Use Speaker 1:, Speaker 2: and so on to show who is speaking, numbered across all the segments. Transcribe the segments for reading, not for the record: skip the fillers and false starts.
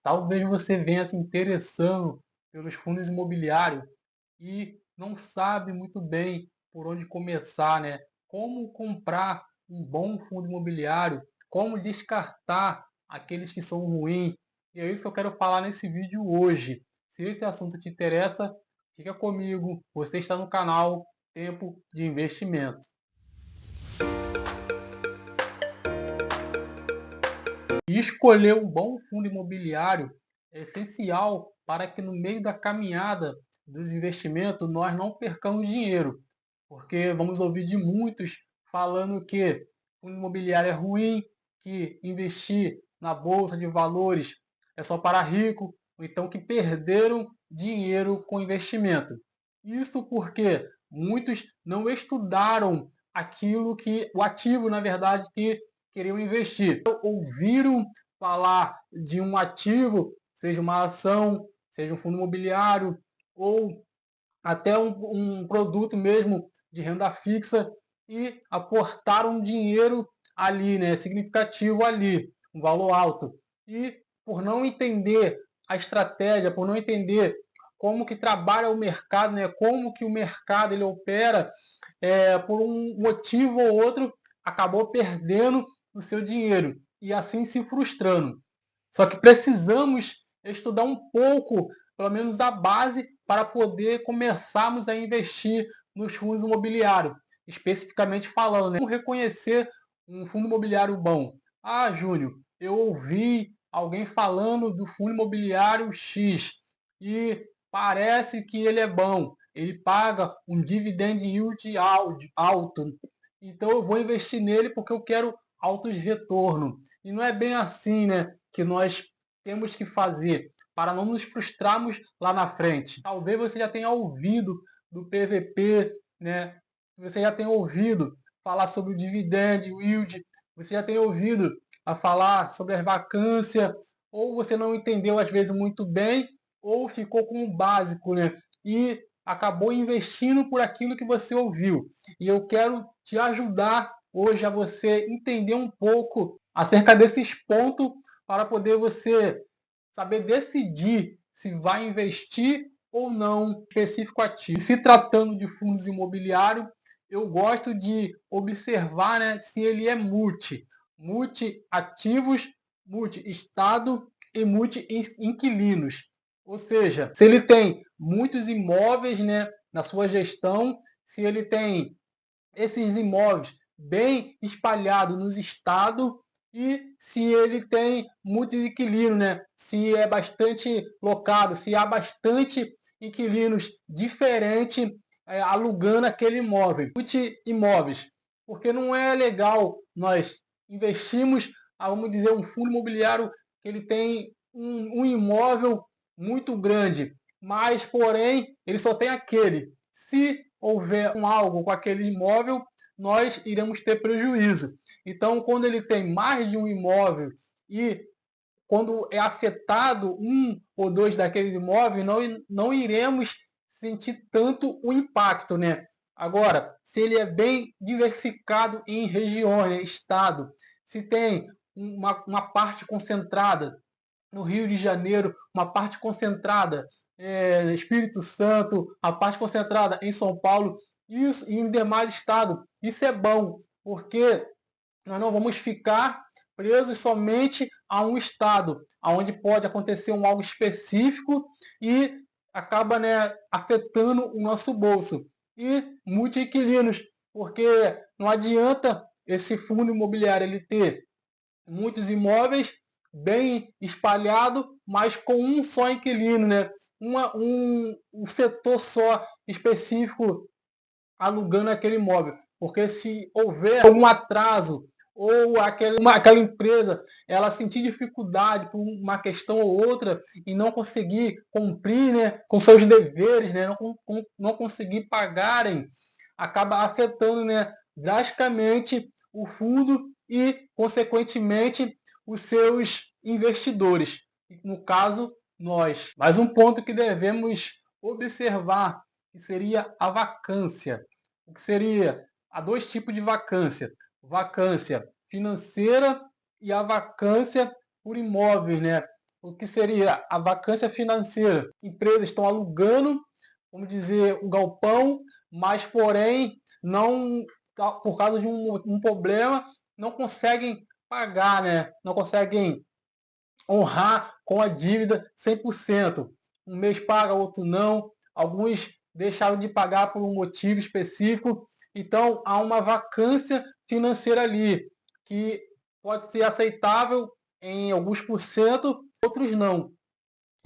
Speaker 1: Talvez você venha se interessando pelos fundos imobiliários e não sabe muito bem por onde começar, né? Como comprar um bom fundo imobiliário, como descartar aqueles que são ruins. E é isso que eu quero falar nesse vídeo hoje. Se esse assunto te interessa, fica comigo. Você está no canal Tempo de Investimento. E escolher um bom fundo imobiliário é essencial para que no meio da caminhada dos investimentos nós não percamos dinheiro, porque vamos ouvir de muitos falando que fundo imobiliário é ruim, que investir na bolsa de valores é só para rico, ou então que perderam dinheiro com investimento. Isso porque muitos não estudaram aquilo que o ativo, na verdade, que queriam investir. Ouviram falar de um ativo, seja uma ação, seja um fundo imobiliário ou até um produto mesmo de renda fixa e aportaram dinheiro ali, né, significativo ali, um valor alto. E por não entender a estratégia, por não entender como que trabalha o mercado, né, como que o mercado ele opera, por um motivo ou outro, acabou perdendo o seu dinheiro e assim se frustrando. Só que precisamos estudar um pouco, pelo menos a base, para poder começarmos a investir nos fundos imobiliários, especificamente falando, né? Como reconhecer um fundo imobiliário bom? Ah, Júnior, eu ouvi alguém falando do fundo imobiliário X e parece que ele é bom, ele paga um dividend yield alto, então eu vou investir nele porque eu quero altos retornos. E não é bem assim, né, que nós temos que fazer para não nos frustrarmos lá na frente. Talvez você já tenha ouvido do PVP, né? Você já tenha ouvido falar sobre o dividend yield, você já tenha ouvido a falar sobre as vacâncias, ou você não entendeu às vezes muito bem, ou ficou com o básico, né? E acabou investindo por aquilo que você ouviu. E eu quero te ajudar hoje a você entender um pouco acerca desses pontos para poder você saber decidir se vai investir ou não em específico ativo. E se tratando de fundos imobiliários, eu gosto de observar, né, se ele é multi-ativos, multi-estado e multi-inquilinos. Ou seja, se ele tem muitos imóveis, né, na sua gestão, se ele tem esses imóveis bem espalhados nos estados e se ele tem muito inquilino, né? Se é bastante locado, se há bastante inquilinos diferentes alugando aquele imóvel. Muitos imóveis, porque não é legal nós investimos, vamos dizer, um fundo imobiliário que ele tem um imóvel muito grande, mas porém ele só tem aquele. Se houver algo com aquele imóvel, nós iremos ter prejuízo. Então, quando ele tem mais de um imóvel e quando é afetado um ou dois daqueles imóveis, não iremos sentir tanto o impacto, né? Agora, se ele é bem diversificado em regiões, né, estado, se tem uma parte concentrada no Rio de Janeiro, uma parte concentrada no Espírito Santo, a parte concentrada em São Paulo, isso e em demais estados. Isso é bom, porque nós não vamos ficar presos somente a um estado, onde pode acontecer algo específico e acaba, né, afetando o nosso bolso. E multi-inquilinos, porque não adianta esse fundo imobiliário ele ter muitos imóveis bem espalhados, mas com um só inquilino, né? Um setor só específico alugando aquele imóvel. Porque se houver algum atraso ou aquela empresa ela sentir dificuldade por uma questão ou outra e não conseguir cumprir, né, com seus deveres, né, não conseguir pagarem, acaba afetando, né, drasticamente o fundo e, consequentemente, os seus investidores. No caso, nós. Mais um ponto que devemos observar, que seria a vacância. O que seria? Há dois tipos de vacância. Vacância financeira e a vacância por imóveis, né? o que seria a vacância financeira. Empresas estão alugando, vamos dizer, o galpão, mas porém não, por causa de um problema, não conseguem pagar, né? Não conseguem honrar com a dívida 100%. Um mês paga, outro não. Alguns deixaram de pagar por um motivo específico. Então, há uma vacância financeira ali, que pode ser aceitável em alguns por cento, outros não.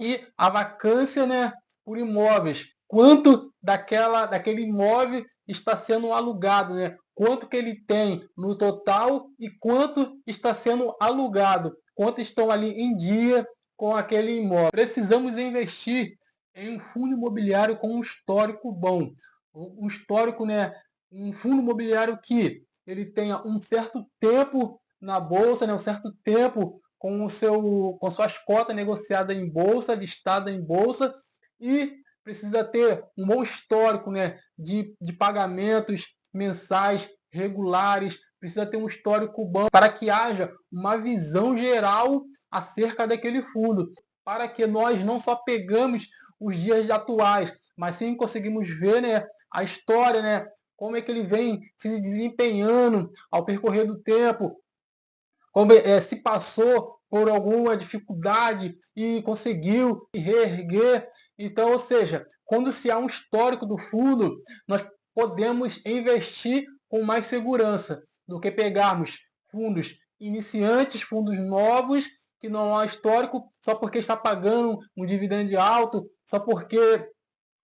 Speaker 1: E a vacância, né, por imóveis. Quanto daquele imóvel está sendo alugado, né? Quanto que ele tem no total e quanto está sendo alugado. Quanto estão ali em dia com aquele imóvel. Precisamos investir em um fundo imobiliário com um histórico bom. Um histórico, né? Um fundo imobiliário que ele tenha um certo tempo na bolsa, né? Um certo tempo com suas cotas negociadas em bolsa, listada em bolsa, e precisa ter um bom histórico, né, de pagamentos mensais regulares, precisa ter um histórico bom para que haja uma visão geral acerca daquele fundo, para que nós não só pegamos os dias atuais, mas sim conseguimos ver, né, a história, né, como é que ele vem se desempenhando ao percorrer do tempo, como se passou por alguma dificuldade e conseguiu reerguer. Então, ou seja, quando se há um histórico do fundo, nós podemos investir com mais segurança do que pegarmos fundos iniciantes, fundos novos, que não há histórico, só porque está pagando um dividendo alto, só porque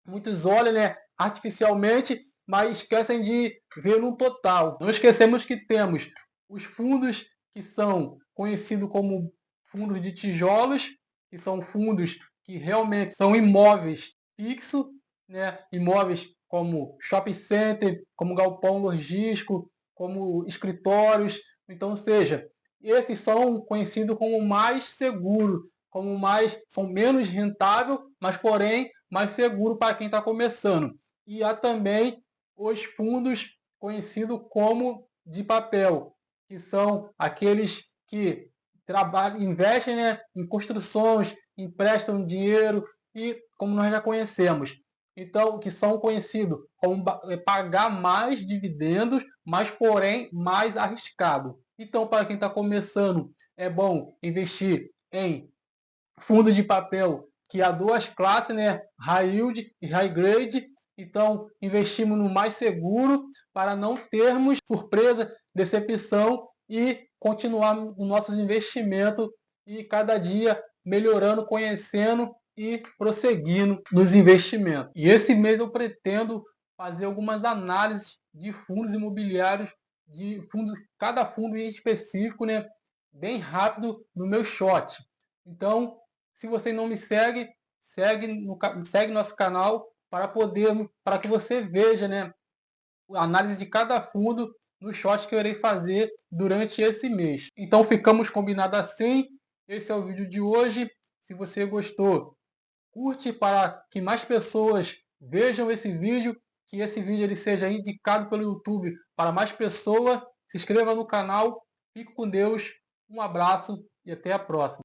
Speaker 1: muitos olham, né, artificialmente, mas esquecem de ver no total. Não esquecemos que temos os fundos que são conhecidos como fundos de tijolos, que são fundos que realmente são imóveis fixos, né? Imóveis como shopping center, como galpão logístico, como escritórios. Então, ou seja, esses são conhecidos como mais seguros, como mais são menos rentáveis, mas porém mais seguro para quem está começando. E há também os fundos conhecidos como de papel, que são aqueles que trabalham, investem, né, em construções, emprestam dinheiro e como nós já conhecemos. Então, que são conhecidos como pagar mais dividendos, mas porém mais arriscado. Então, para quem está começando, é bom investir em fundo de papel que há duas classes, né? High yield e high grade. Então, investimos no mais seguro para não termos surpresa, decepção e continuar os nossos investimentos e cada dia melhorando, conhecendo e prosseguindo nos investimentos. E esse mês eu pretendo fazer algumas análises de fundos imobiliários, de fundos, cada fundo em específico, né? Bem rápido no meu shot. Então, se você não me segue, segue nosso canal para que você veja, né, a análise de cada fundo no short que eu irei fazer durante esse mês. Então ficamos combinados assim. Esse é o vídeo de hoje. Se você gostou, curte para que mais pessoas vejam esse vídeo, que esse vídeo ele seja indicado pelo YouTube para mais pessoas. Se inscreva no canal. Fique com Deus. Um abraço e até a próxima.